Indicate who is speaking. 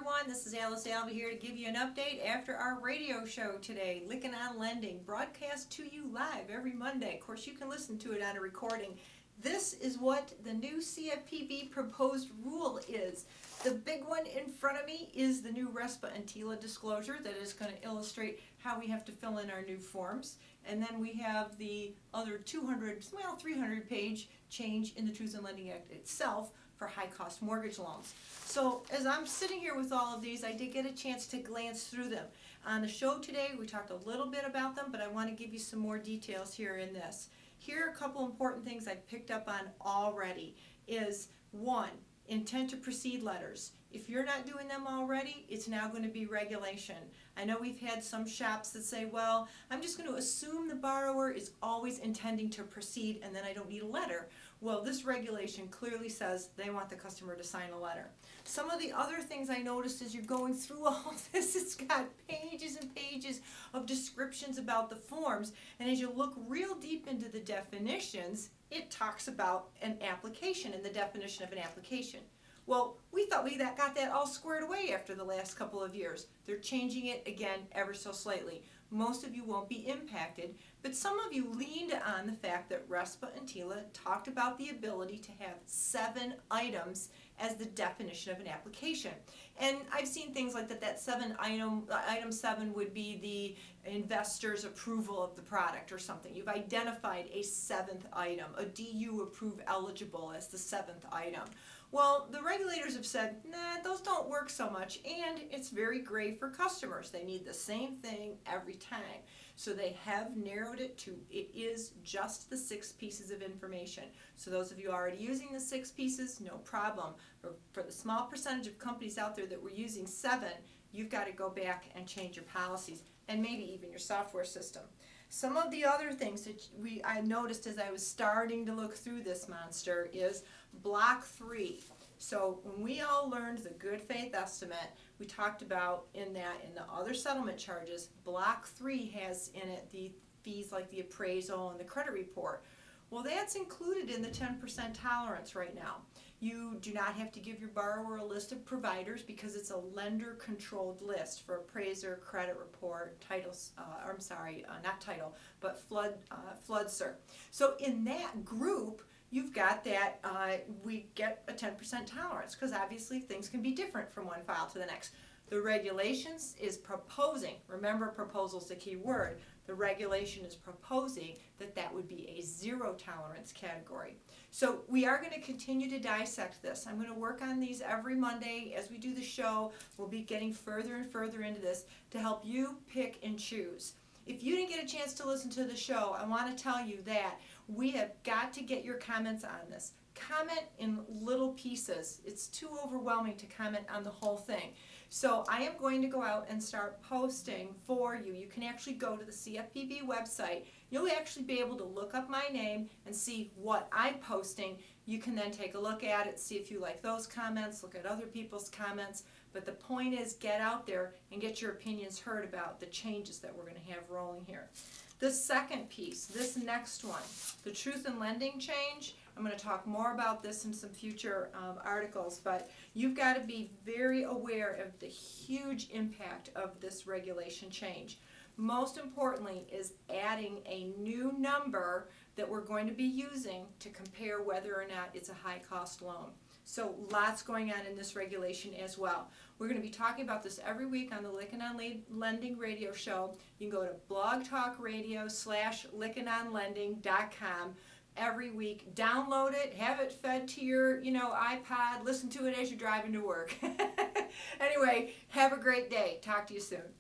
Speaker 1: everyone, this is Alice Alvey here to give you an update after our radio show today, Licking on Lending, broadcast to you live every Monday. Of course, you can listen to it on a recording. This is what the new CFPB proposed rule is. The big one in front of me is the new RESPA and TILA disclosure that is going to illustrate how we have to fill in our new forms. And then we have the other 300-page change in the Truth in Lending Act itself for high-cost mortgage loans. So as I'm sitting here with all of these, I did get a chance to glance through them. On the show today, we talked a little bit about them, but I want to give you some more details here in this. Here are a couple important things I picked up on already. Is one, intent to proceed letters. If you're not doing them already, it's now going to be regulation. I know we've had some shops that say, well, I'm just going to assume the borrower is always intending to proceed and then I don't need a letter. Well, this regulation clearly says they want the customer to sign a letter. Some of the other things I noticed as you're going through all this, it's got pages and pages of descriptions about the forms, and as you look real deep into the definitions, it talks about an application and the definition of an application. Well, we thought we got that all squared away after the last couple of years. They're changing it again ever so slightly. Most of you won't be impacted, but some of you leaned on the fact that RESPA and TILA talked about the ability to have 7 items as the definition of an application. And I've seen things like that item 7 would be the investor's approval of the product or something. You've identified a 7th item, a DU approve eligible as the 7th item. Well, the regulators have said, nah, those don't work so much, and it's very gray for customers. They need the same thing every time. So they have narrowed it to, it is just the 6 pieces of information. So those of you already using the 6 pieces, no problem. For the small percentage of companies out there that were using 7, you've got to go back and change your policies and maybe even your software system. Some of the other things that I noticed as I was starting to look through this monster is Block 3. So when we all learned the good faith estimate, we talked about in the other settlement charges, Block 3 has in it the fees like the appraisal and the credit report. Well, that's included in the 10% tolerance right now. You do not have to give your borrower a list of providers because it's a lender-controlled list for appraiser, credit report, flood cert. So in that group, you've got that, we get a 10% tolerance because obviously things can be different from one file to the next. The regulations is proposing, remember proposal's the key word, the regulation is proposing that would be a 0 tolerance category. So we are going to continue to dissect this. I'm going to work on these every Monday as we do the show. We'll be getting further and further into this to help you pick and choose. If you didn't get a chance to listen to the show, I want to tell you that we have got to get your comments on this. Comment in little pieces. It's too overwhelming to comment on the whole thing. So I am going to go out and start posting for you. You can actually go to the CFPB website. You'll actually be able to look up my name and see what I'm posting. You can then take a look at it, see if you like those comments, look at other people's comments. But the point is, get out there and get your opinions heard about the changes that we're going to have rolling here. The second piece, this next one, the Truth in Lending change, I'm going to talk more about this in some future articles, but you've got to be very aware of the huge impact of this regulation change. Most importantly is adding a new number that we're going to be using to compare whether or not it's a high-cost loan. So lots going on in this regulation as well. We're going to be talking about this every week on the Licking on Lending radio show. You can go to blogtalkradio.com/lickingonlending.com every week. Download it, have it fed to your iPod, listen to it as you're driving to work. Anyway, have a great day. Talk to you soon.